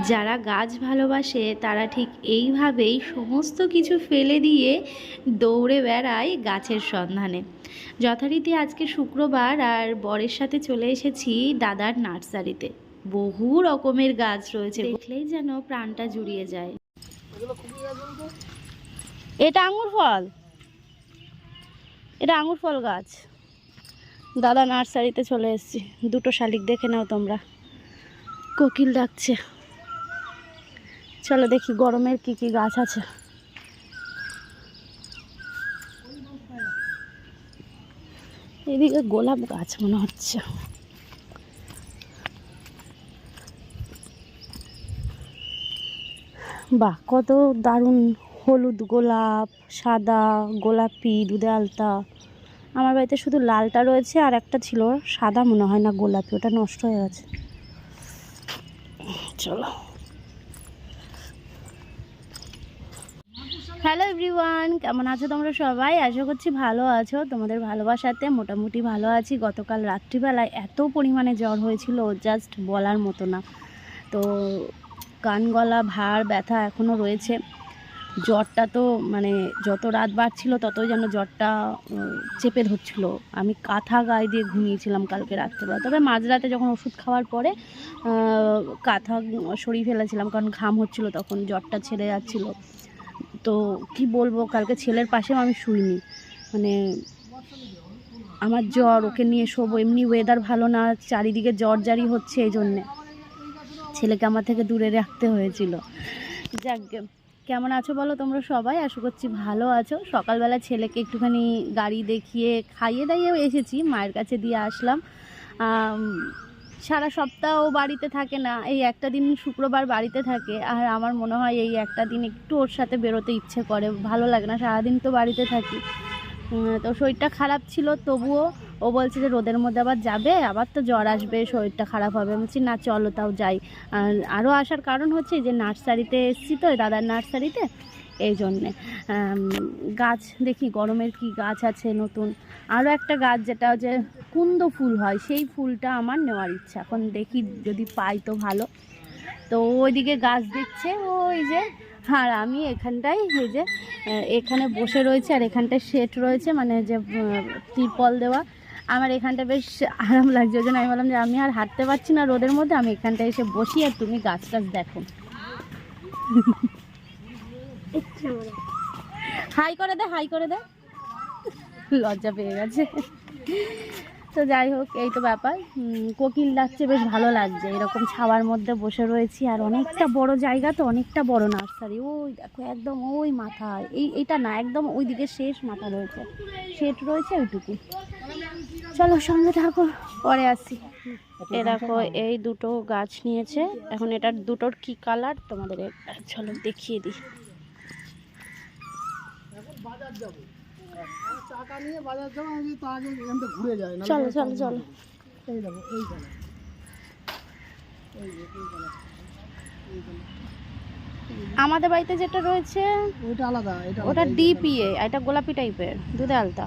যারা গাছ ভালোবাসে তারা ঠিক এইভাবেই সমস্ত কিছু ফেলে দিয়ে দৌড়ে বেড়ায় গাছের সন্ধানে। যথারীতি আজকে শুক্রবার আর বরের সাথে চলে এসেছি দাদার নার্সারিতে। বহু রকমের গাছ রয়েছে, দেখলেই যেন প্রাণটা জুড়িয়ে যায়। এটা আঙুর ফল, এটা আঙুর ফল গাছ। দাদা নার্সারিতে চলে এসেছি। দুটো শালিক দেখে নাও তোমরা, কোকিল ডাকছে। চলো দেখি গরমের কি কি গাছ আছে। এদিকে গোলাপ গাছ মনে হচ্ছে। বাহ, কত দারুণ হলুদ গোলাপ, সাদা, গোলাপি, দুধে আলতা। আমার বাড়িতে শুধু লালটা রয়েছে, আর একটা ছিল সাদা মনে হয় না গোলাপি, ওটা নষ্ট হয়ে গেছে। চলো। হ্যালো এভরিওয়ান, কেমন আছো তোমরা সবাই? আশা করছি ভালো আছো। তোমাদের ভালোবাসাতে মোটামুটি ভালো আছি। গতকাল রাত্রিবেলায় এত পরিমাণে জ্বর হয়েছিল, জাস্ট বলার মতো না। তো কান গলা ভার ব্যথা এখনও রয়েছে। জ্বরটা তো মানে যত রাত বাড়ছিল ততই যেন জ্বরটা চেপে ধরছিল। আমি কাঁথা গায়ে দিয়ে ঘুমিয়েছিলাম কালকে রাত্রেবেলা, তবে মাঝরাতে যখন ওষুধ খাওয়ার পরে কাঁথা সরিয়ে ফেলেছিলাম, কারণ ঘাম হচ্ছিল, তখন জ্বরটা ছেড়ে যাচ্ছিল। তো কি বলবো, কালকে ছেলের পাশেও আমি শুইনি। মানে আমার জ্বর, ওকে নিয়ে শোবো, এমনি ওয়েদার ভালো না, চারিদিকে জ্বর জারি হচ্ছে, এই জন্যে ছেলেকে আমার থেকে দূরে রাখতে হয়েছিল। যাক, কেমন আছো বলো তোমরা সবাই? আশা করছি ভালো আছো। সকালবেলা ছেলেকে একটুখানি গাড়ি দেখিয়ে খাইয়ে দাইয়েও এসেছি, মায়ের কাছে দিয়ে আসলাম। সারা সপ্তাহ বাড়িতে থাকে না, এই একটা দিন শুক্রবার বাড়িতে থাকে। আর আমার মনে হয় এই একটা দিন একটু ওর সাথে বেরোতে ইচ্ছে করে, ভালো লাগে না, সারাদিন তো বাড়িতে থাকি। তো শরীরটা খারাপ ছিল, তবুও ও বলছে যে রোদের মধ্যে আবার যাবে, আবার তো জ্বর আসবে, শরীরটা খারাপ হবে। বলছি না চলো তাও যাই। আরও আসার কারণ হচ্ছে যে নার্সারিতে এসেছি তো, দাদার নার্সারিতে, এই জন্যে গাছ দেখি গরমের কি গাছ আছে নতুন। আরও একটা গাছ যেটা যে কুন্দ ফুল হয়, সেই ফুলটা আমার নেওয়ার ইচ্ছা। এখন দেখি যদি পাই তো ভালো। তো ওইদিকে গাছ দেখছে ওই যে, আর আমি এখানটায় এই যে এখানে বসে রয়েছে, আর এখানটায় শেড রয়েছে, মানে যে তিরপল দেওয়া। আমার এখানটা বেশ আরাম লাগছে, ওই জন্য আমি বললাম যে আমি আর হাঁটতে পারছি না রোদের মধ্যে, আমি এখানটায় এসে বসি আর তুমি গাছ টাছ দেখো। হাই করে দে, হাই করে দে, লজ্জা পেয়ে গেছে। তো যাই হোক, এই তো ব্যাপার। কোকিল ডাকছে, বেশ ভালো লাগছে। এরকম ছাওয়ার মধ্যে বসে রয়েছি, আর অনেকটা বড় জায়গা তো, অনেকটা বড় নার্সারি। ওই দেখো একদম ওই মাথায়, এইটা না, একদম ওই দিকে শেষ মাথা রয়েছে, শেড রয়েছে ওইটুকু। চলো সঙ্গে থাকো, পরে আসি। এ দেখো এই দুটো গাছ নিয়েছে। এখন এটার দুটোর কি কালার তোমাদের চলো দেখিয়ে দিই। চলো চলো চলো। আমাদের বাড়িতে যেটা রয়েছে ওটা আলাদা, ওটা ডিপিএ, এটা গোলাপি টাইপের, দুধে আলতা।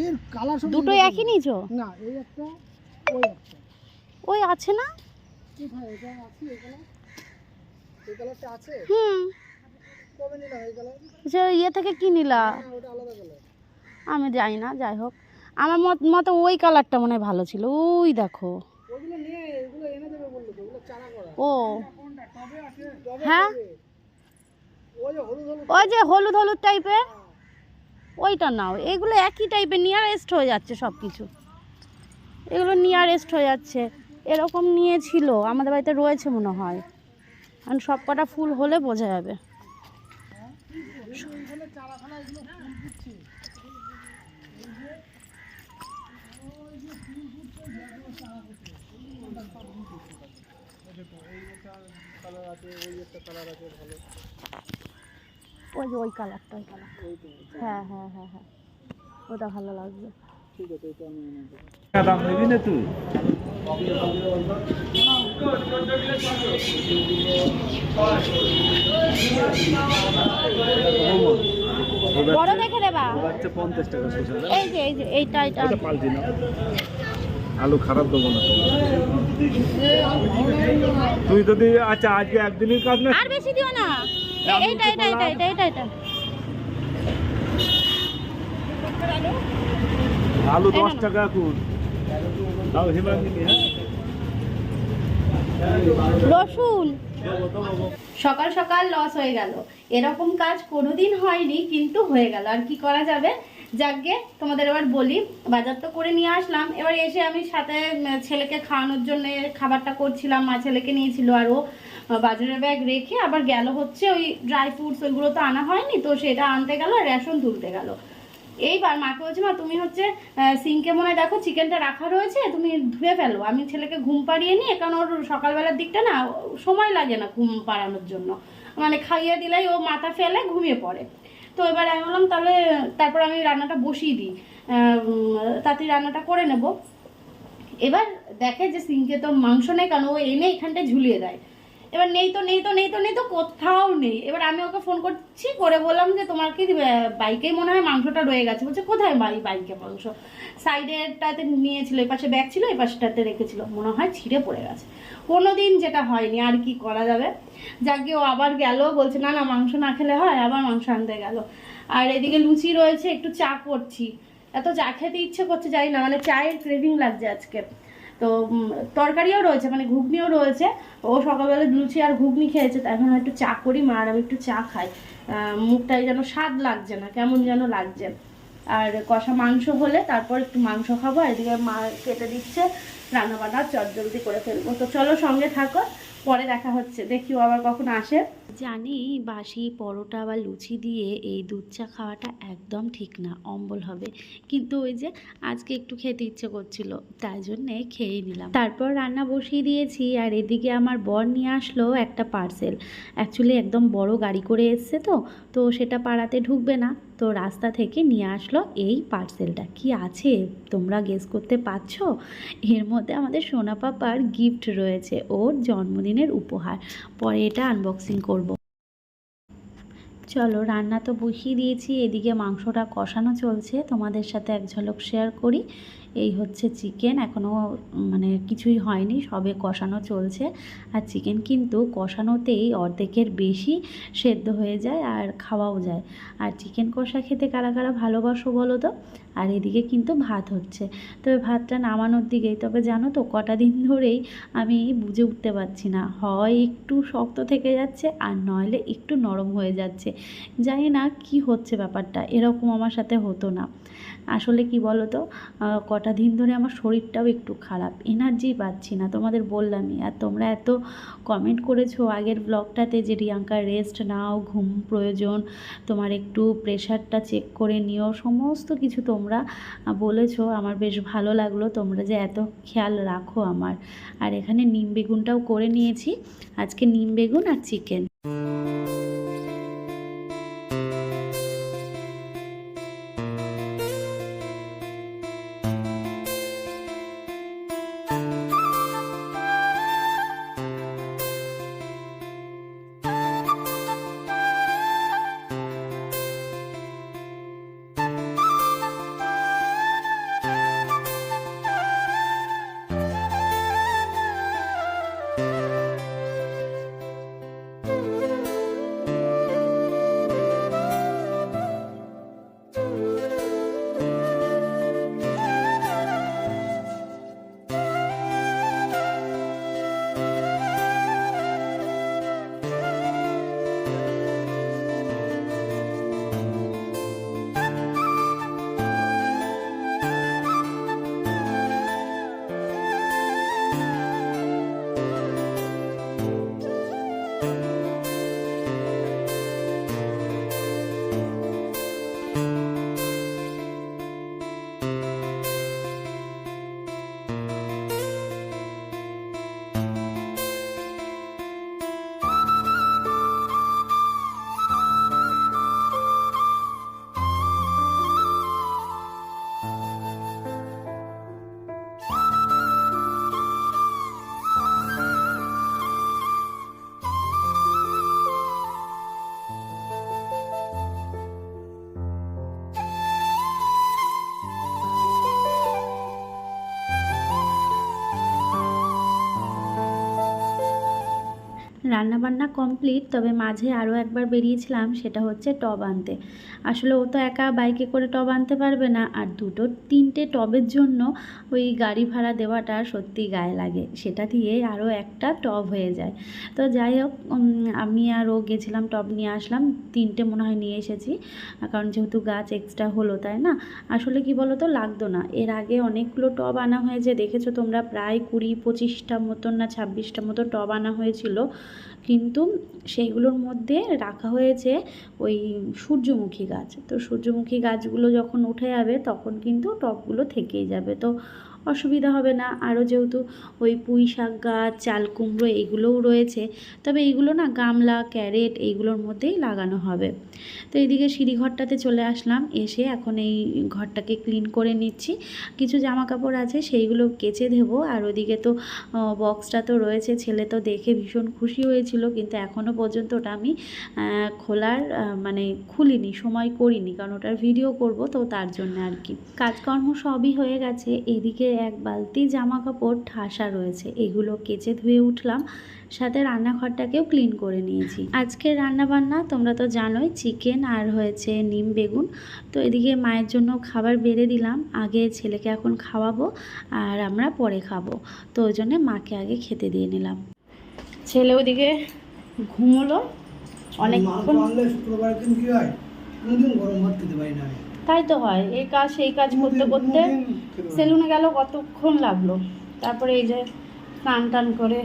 এর কালার দুটোই একই নিছো না? এই একটা ওই একটা ওই আছে না? কোথায় এটা আছে? এই কালার, এই কালারটা আছে। কবে নিলা এই কালার? যে ইয়ে থেকে কি নিলা? ওটা আলাদা কালার, আমি জানি না। যাই হোক, আমার মতে ওই কালারটা মনে হয় ভালো ছিল। ওই দেখো, ওগুলো নিয়ে এগুলো এনে দেবে বললো তো, ওগুলো চারা করা। ও হ্যাঁ, ওই যে হলুদ হলুদ টাইপের, ওইটা নাও। এগুলো একই টাইপের, নিয়ারেস্ট হয়ে যাচ্ছে সব কিছু, এগুলো নিয়ারেস্ট হয়ে যাচ্ছে। এরকম নিয়েছিল আমাদের বাড়িতে রয়েছে মনে হয়, কারণ সব কটা ফুল হলে বোঝা যাবে। ওই যে ওই কালারটা, ওই কালার, হ্যাঁ হ্যাঁ হ্যাঁ হ্যাঁ, ওটা ভালো লাগবে। ঠিক আছে, এটা আমি এনে দেবো। দাম নিবি না তুই? বড় দেখে দেবা, 50 টাকা। এই যে এইটা পাল্টি না, আলু খারাপ দেবো না তুই যদি আচ্ছা আজকে একদিনের কাজ না আর বেশি দিও না এইটা এটা এটা এটা এটা এটা আলু 10 টাকা এখন দাও হিমাঙ্গিনী হ্যাঁ রসুন সকাল সকাল লস হয়ে গেল এরকম কাজ কোনোদিন হয়নি কিন্তু হয়ে গেল আর কি করা যাবে যাকগে তোমাদের এবার বলি বাজার তো করে নিয়ে আসলাম এবার এসে আমি সাথে ছেলেকে খাওয়ানোর জন্য খাবারটা করছিলাম মা ছেলেকে নিয়েছিল আর ও বাজারের ব্যাগ রেখে আবার গেল হচ্ছে ওই ড্রাই ফ্রুটস ওইগুলো তো আনা হয়নি তো সেটা আনতে গেল আর রেশন তুলতে গেল এইবার মাকে বলছে মা তুমি হচ্ছে সিঙ্কে মনে হয় দেখো চিকেনটা রাখা রয়েছে তুমি ধুয়ে ফেলো আমি ছেলেকে ঘুম পাড়িয়ে নিয়ে কারণ ওর সকালবেলার দিকটা না সময় লাগে না ঘুম পাড়ানোর জন্য মানে খাইয়ে দিলেই ও মাথা ফেলে ঘুমিয়ে পড়ে তো এবার আমি বললাম তাহলে তারপর আমি রান্নাটা বসিয়ে দিই তাড়াতাড়ি রান্নাটা করে নেব এবার দেখে যে সিঙ্কে তো মাংস নেই কারণ ও এনে এখানটায় ঝুলিয়ে দেয় এবার নেই তো নেই তো নেই তো নেই তো কোথাও নেই এবার আমি ওকে ফোন করছি করে বললাম যে তোমার কি বাইকেই মনে হয় মাংসটা রয়ে গেছে বলছে কোথায় বাইকে মাংস সাইডেরটাতে নিয়েছিল এই পাশে ব্যাগ ছিল এই পাশটাতে রেখেছিল মনে হয় ছিঁড়ে পড়ে গেছে কোনোদিন যেটা হয়নি আর কি করা যাবে যাকে ও আবার গেল বলছে না না মাংস না খেলে হয় আবার মাংস আনতে গেল আর এদিকে লুচি রয়েছে একটু চা করছি এত চা খেতে ইচ্ছে করছে জানি না মানে চায়ের ক্রেভিং লাগছে আজকে তো তরকারিও রয়েছে মানে ঘুগনিও রয়েছে ও সকালবেলা লুচি আর ঘুগনি খেয়েছে তো এখন একটু চা করি মা আর আমি একটু চা খাই মুখটাই যেন স্বাদ লাগছে না কেমন যেন লাগছে আর কষা মাংস হলে তারপর একটু মাংস খাবো আর এদিকে মা কেটে দিচ্ছে রান্না বান্না চটজলদি করে ফেলবো তো চলো সঙ্গে থাকো পরে দেখা হচ্ছে দেখিও আবার কখন আসে জানি বাসি পরোটা বা লুচি দিয়ে এই দুধ চা খাওয়াটা একদম ঠিক না অম্বল হবে কিন্তু ওই যে আজকে একটু খেতে ইচ্ছে করছিল তাই জন্যে খেয়ে নিলাম তারপর রান্না বসিয়ে দিয়েছি আর এদিকে আমার বর নিয়ে আসলো একটা পার্সেল অ্যাকচুয়ালি একদম বড় গাড়ি করে এসছে তো সেটা পাড়াতে ঢুকবে না তো রাস্তা থেকে নিয়ে আসলো এই পার্সেলটা কি আছে তোমরা গেস করতে পারছো এর মধ্যে আমাদের সোনা পাপার গিফট রয়েছে ওর জন্মদিনের উপহার পরে এটা আনবক্সিং করব চলো রান্না তো বসিয়ে দিয়েছি এদিকে মাংসটা কষানো চলছে তোমাদের সাথে এক ঝলক শেয়ার করি এই হচ্ছে চিকেন এখনও মানে কিছুই হয়নি সবে কষানো চলছে আর চিকেন কিন্তু কষানোতেই অর্ধেকের বেশি সেদ্ধ হয়ে যায় আর খাওয়াও যায় আর চিকেন কষা খেতে কারা কারা ভালোবাসো বলো তো আর এদিকে কিন্তু ভাত হচ্ছে তবে ভাতটা নামানোর দিকেই তবে জানো তো কটা দিন ধরেই আমি বুঝে উঠতে পারছি না হয় একটু শক্ত থেকে যাচ্ছে আর নইলে একটু নরম হয়ে যাচ্ছে জানি না কি হচ্ছে ব্যাপারটা এরকম আমার সাথে হতো না আসলে কি বলো তো কটা দিন ধরে আমার শরীরটাও একটু খারাপ এনার্জি পাচ্ছি না তোমাদের বললামই আর তোমরা এত কমেন্ট করেছো আগের ব্লগটাতে যে রিয়াঙ্কার রেস্ট নাও ঘুম প্রয়োজন তোমার একটু প্রেশারটা চেক করে নিও সমস্ত কিছু তোমরা বলেছো আমার বেশ ভালো লাগলো তোমরা যে এত খেয়াল রাখো আমার আর এখানে নিম বেগুনটাও করে নিয়েছি আজকে নিম বেগুন আর চিকেন রান্নাবান্না কমপ্লিট, তবে মাঝে আরও একবার বেরিয়েছিলাম, সেটা হচ্ছে টব আনতে। আসলে ও তো একা বাইকে করে টব আনতে পারবে না, আর 2-3টে টবের জন্য ওই গাড়ি ভাড়া দেওয়াটা সত্যি গায়ে লাগে, সেটা দিয়ে আরও একটা টব হয়ে যায়। তো যাই হোক, আমি আর ও গেছিলাম, টব নিয়ে আসলাম, 3টে মনে হয় নিয়ে এসেছি, কারণ যেহেতু গাছ এক্সট্রা হলো, তাই না। আসলে কি বলো তো, লাগতো না। এর আগে অনেকগুলো টব আনা হয়েছে, দেখেছো তোমরা, প্রায় 20-25টা মতন না 26টা মতো টব আনা হয়েছিল, কিন্তু সেইগুলোর মধ্যে রাখা হয়েছে ওই সূর্যমুখী গাছ। তো সূর্যমুখী গাছগুলো যখন উঠে যাবে তখন কিন্তু টবগুলো থেকেই যাবে, তো অসুবিধা হবে না। আরও যেহেতু ওই পুঁই শাক গাছ, চাল কুমড়ো এইগুলোও রয়েছে, তবে এইগুলো না গামলা, ক্যারেট এইগুলোর মধ্যেই লাগানো হবে। তো এইদিকে সিঁড়িঘরটাতে চলে আসলাম, এসে এখন এই ঘরটাকে ক্লিন করে নিচ্ছি। কিছু জামা কাপড় আছে সেইগুলো কেচে দেবো, আর ওদিকে তো বক্সটা তো রয়েছে, ছেলে তো দেখে ভীষণ খুশি হয়েছিল, কিন্তু এখনও পর্যন্ত ওটা আমি খোলার মানে খুলিনি, সময় করিনি, কারণ ওটার ভিডিও করব, তো তার জন্য আর কি। কাজকর্ম সবই হয়ে গেছে। এদিকে এক বালতি জামা কাপড় ঠাসা রয়েছে, এগুলো কেচে ধুয়ে উঠলাম, সাথে রান্নাঘরটাকেও ক্লিন করে নিয়েছি। আজকের রান্নাবান্না তোমরা তো জানোই, চিকেন আর হয়েছে নিম বেগুন। তো এদিকে মায়ের জন্য খাবার বেড়ে দিলাম, আগে ছেলেকে এখন খাওয়াবো আর আমরা পরে খাবো, তো ওই জন্যে মাকে আগে খেতে দিয়ে নিলাম। ছেলে ওদিকে ঘুমোলো অনেকক্ষণ। তাই তো হয়, এই কাজ সেই কাজ করতে করতে সেলুনে গেল কতক্ষণ লাগলো, তারপরে এই যে স্নান টান করে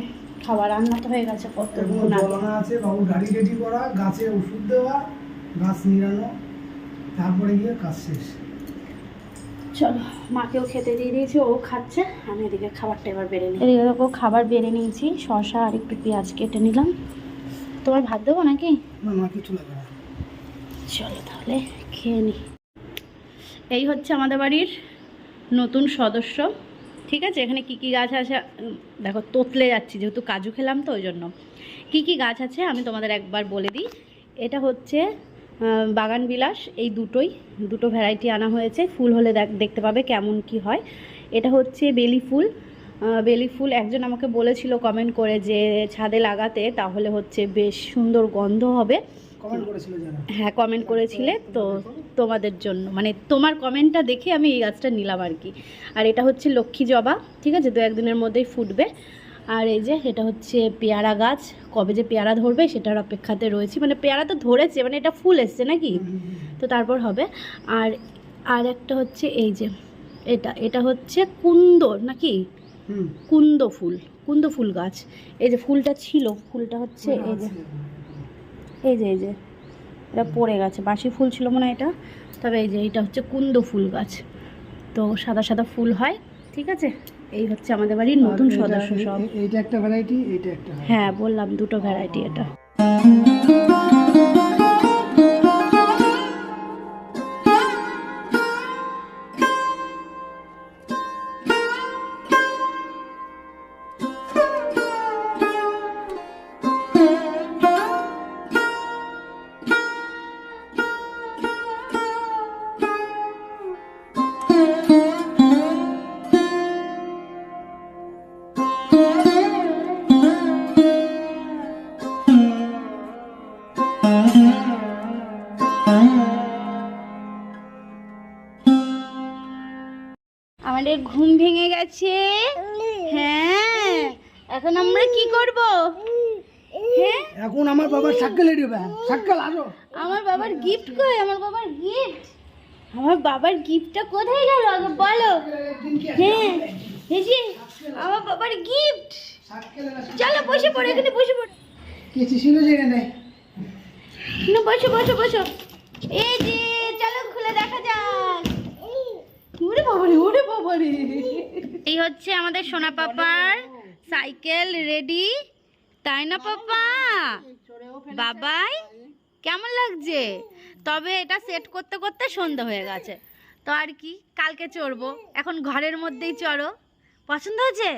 খাবার রান্না তো হয়ে গেছে কতক্ষণ আছে। বাবু গাড়ি রেডি করা, গাছে ওষুধ দেওয়া, গাছ নিড়ানো, তারপরে গিয়ে কাজ শেষ। চলো, মাকেও খেতে দিয়ে দিয়েছি, ও খাচ্ছে, আমি এদিকে খাবারটা এবার বেড়ে নিই। এদিকে দেখো খাবার বেড়ে নিয়েছি, শসা আর একটু পেঁয়াজ কেটে নিলাম। তোমার ভাত দেবো নাকি? না, মা কিছু লাগবে না। চলো তাহলে খেয়ে নিই। এই হচ্ছে আমাদের বাড়ির নতুন সদস্য, ঠিক আছে। এখানে কি কি গাছ আছে দেখো, তোতলে যাচ্ছি যেহেতু কাজু খেলাম, তো ওই জন্য। কি কি গাছ আছে আমি তোমাদের একবার বলে দিই। এটা হচ্ছে বাগান বিলাস, এই দুটো ভ্যারাইটি আনা হয়েছে, ফুল হলে দেখতে পাবে কেমন কি হয়। এটা হচ্ছে বেলি ফুল একজন আমাকে বলেছিল কমেন্ট করে যে ছাদে লাগাতে, তাহলে হচ্ছে বেশ সুন্দর গন্ধ হবে। কমেন্ট করেছিল যারা, হ্যাঁ কমেন্ট করেছিলে, তো তোমাদের জন্য মানে তোমার কমেন্টটা দেখে আমি এই গাছটা নিলাম আর কি। আর এটা হচ্ছে লক্ষ্মী জবা, ঠিক আছে, 2-1 দিনের মধ্যেই ফুটবে। আর এই যে এটা হচ্ছে পেয়ারা গাছ, কবে যে পেয়ারা ধরবে সেটার অপেক্ষাতে রয়েছি, মানে পেয়ারা তো ধরেছে, মানে এটা ফুল এসছে নাকি, তো তারপর হবে। আর একটা হচ্ছে এই যে এটা হচ্ছে কুন্দ নাকি, কুন্দ ফুল গাছ। এই যে ফুলটা ছিল, ফুলটা হচ্ছে এই যে এটা পড়ে গেছে, বাসি ফুল ছিল মনে হয় এটা, তবে এই যে এটা হচ্ছে কুন্দ ফুল গাছ, তো সাদা সাদা ফুল হয়, ঠিক আছে। এই হচ্ছে আমাদের বাড়ির নতুন সদস্য সব। এইটা একটা ভ্যারাইটি, এইটা একটা, হ্যাঁ বললাম 2টো ভ্যারাইটি এটা। আমাদের ঘুম ভেঙে গেছে, হ্যাঁ এখন আমরা কি করব? হ্যাঁ এখন আমার বাবার সাইকেল রেডি হবে, সাইকেল আসো। আমার বাবার গিফট কই? আমার বাবার গিফটটা কোথায় গেল আগে বলো। হ্যাঁ এই যে আমার বাবার গিফট, চলো বসে পড়ো, এখানে বসে পড়ো, কিছু ছিল যেখানে না, বসো এই যে চলো খুলে দেখা যাক। ওরে বাবারে এই হচ্ছে আমাদের সোনা পাপার সাইকেল রেডি, তাই না পাপা? বাবাই কেমন লাগছে? তবে এটা সেট করতে করতে সন্ধ্যা হয়ে গেছে, তো আর কি, কালকে চড়বো, এখন ঘরের মধ্যেই চড়ো। পছন্দ হয়েছে?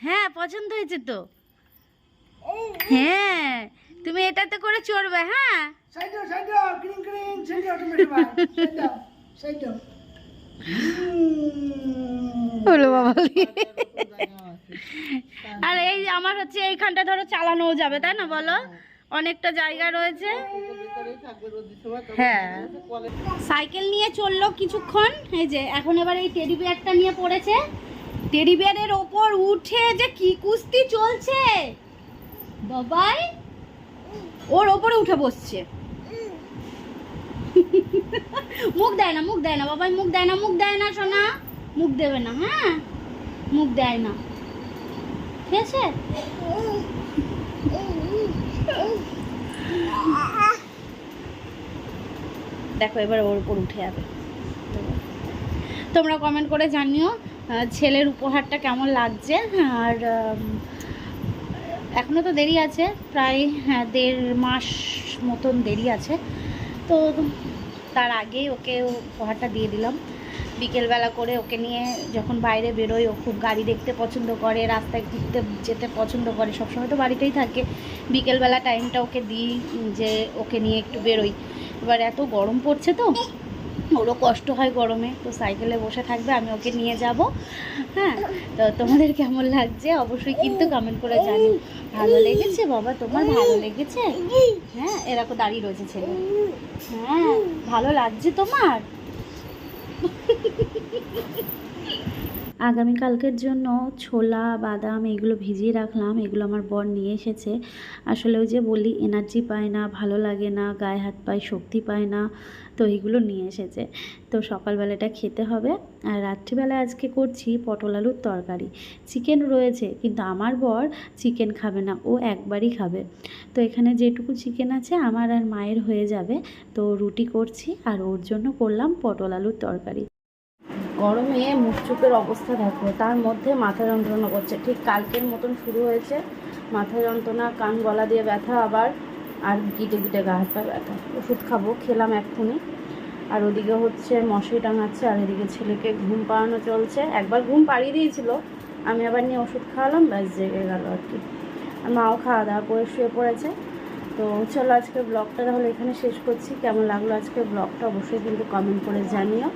হ্যাঁ পছন্দ হয়েছে তো, হ্যাঁ তুমি এটাতে করে চড়বে। হ্যাঁ হলো বাবা, আর এই যে আমার হচ্ছে এইখানটা ধরো চালানোও যাবে, তাই না বলো? অনেকটা জায়গা রয়েছে। হ্যাঁ, সাইকেল নিয়ে চললো কিছুক্ষণ, এই যে এখন এবার এই টেডি বিয়ারটা নিয়ে পড়েছে। টেডি বিয়ারের ওপর উঠে যে কি কুস্তি চলছে বাবাই, ওর ওপরে উঠে বসছে। মুখ দেয় না, মুখ দেয় না বাবাই, মুখ দেয় না, মুখ দেয় না সোনা, মুখ দেবে না, হ্যাঁ মুখ দেয় না, ঠিক আছে? দেখো এবার ওর উপর উঠে যাবে। তোমরা কমেন্ট করে জানিও ছেলের উপহারটা কেমন লাগছে। আর এখনও তো দেরি আছে, প্রায় 1.5 মাস মতন দেরি আছে, তো তার আগেই ওকে উপহারটা দিয়ে দিলাম। বিকেলবেলা করে ওকে নিয়ে যখন বাইরে বেরোই, ও খুব গাড়ি দেখতে পছন্দ করে, রাস্তায় ঘুরতে যেতে পছন্দ করে, সবসময় তো বাড়িতেই থাকে। বিকেলবেলা টাইমটা ওকে দিই যে ওকে নিয়ে একটু বেরোই। এবার এত গরম পড়ছে তো ওরও কষ্ট হয় গরমে, তো সাইকেলে বসে থাকবে, আমি ওকে নিয়ে যাব। হ্যাঁ, তো তোমাদের কেমন লাগছে অবশ্যই কিন্তু কমেন্ট করে জানিও। ভালো লেগেছে বাবা, তোমার ভালো লেগেছে? হ্যাঁ, এরকম দাঁড়িয়ে রয়েছে ছেলে। হ্যাঁ, ভালো লাগছে তোমার? আগামীকালকের জন্য ছোলা বাদাম এগুলো ভিজিয়ে রাখলাম, এগুলো আমার বর নিয়ে এসেছে। আসলে ওই যে বলি এনার্জি পায় না, ভালো লাগে না, গায়ে হাত পায়ে শক্তি পায় না, তো এইগুলো নিয়ে এসেছে। তো সকালবেলাটা খেতে হবে। আর রাত্রিবেলা আজকে করছি পটল আলুর তরকারি। চিকেন রয়েছে, কিন্তু আমার বর চিকেন খাবে না, ও একবারই খাবে। তো এখানে যেটুকু চিকেন আছে আমার আর মায়ের হয়ে যাবে। তো রুটি করছি আর ওর জন্য করলাম পটল আলুর তরকারি। গরমে মুখ চোখের অবস্থা দেখো, তার মধ্যে মাথা যন্ত্রণা করছে, ঠিক কালকের মতন শুরু হয়েছে মাথা যন্ত্রণা, কান গলা দিয়ে ব্যথা আবার, আর গিটে গিটে গা হাত পা ব্যথা। ওষুধ খাবো, খেলাম এক্ষুনি। আর ওদিকে হচ্ছে মশারি টাঙাচ্ছে, আর এদিকে ছেলেকে ঘুম পাড়ানো চলছে। একবার ঘুম পাড়িয়ে দিয়েছিল, আমি আবার নিয়ে ওষুধ খাওয়ালাম, ব্যাস জেগে গেল আর কি। আর মাও খাওয়া দাওয়া করে শুয়ে পড়েছে। তো চলো আজকের ব্লগটা তাহলে এখানে শেষ করছি। কেমন লাগলো আজকের ব্লগটা অবশ্যই কিন্তু কমেন্ট করে জানিও।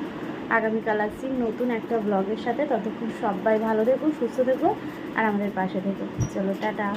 আগামীকাল আসছি নতুন একটা ব্লগের সাথে। ততক্ষণ সবাই ভালো থেকো, সুস্থ থেকো আর আমাদের পাশে থেকো। চলো টাটা।